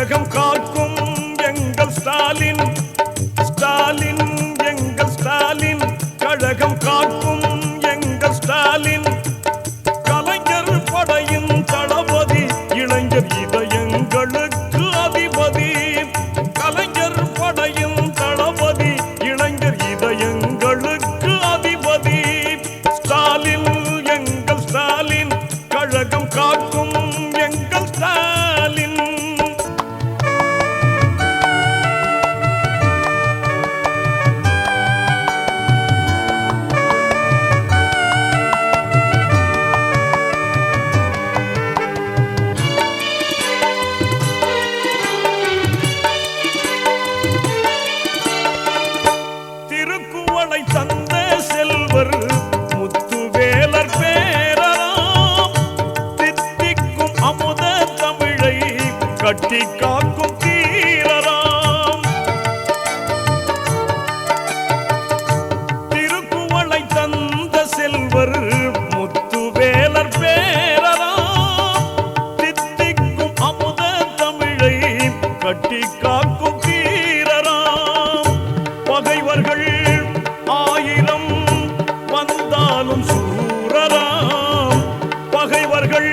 கழகம் காக்கும் எங்கள் ஸ்டாலின், ஸ்டாலின் எங்கள் ஸ்டாலின், கழகம் காக்கும் எங்கள் ஸ்டாலின், கலைஞர் படையின் தளபதி, இளைஞர் இதயங்களுக்கு அதிபதி, கலைஞர் படையின் தளபதி, இளைஞர் இதயங்களுக்கு அதிபதி, ஸ்டாலின் எங்கள் ஸ்டாலின், கழகம் காக்கும் எங்கள் ஸ்டாலின். திருக்குவளை தந்த செல்வர் முத்துவேலர் பேரராம், தித்திக்கும் அமுத தமிழை கட்டி காக்கும் தீரராம். திருக்குவளை தந்த செல்வர் முத்துவேலர் பேரராம், தித்திக்கும் அமுத தமிழை கட்டி காக்கும் தீரராம். பகைவர்கள் ஆயிரம் வந்தாலும் சூரராம், பகைவர்கள்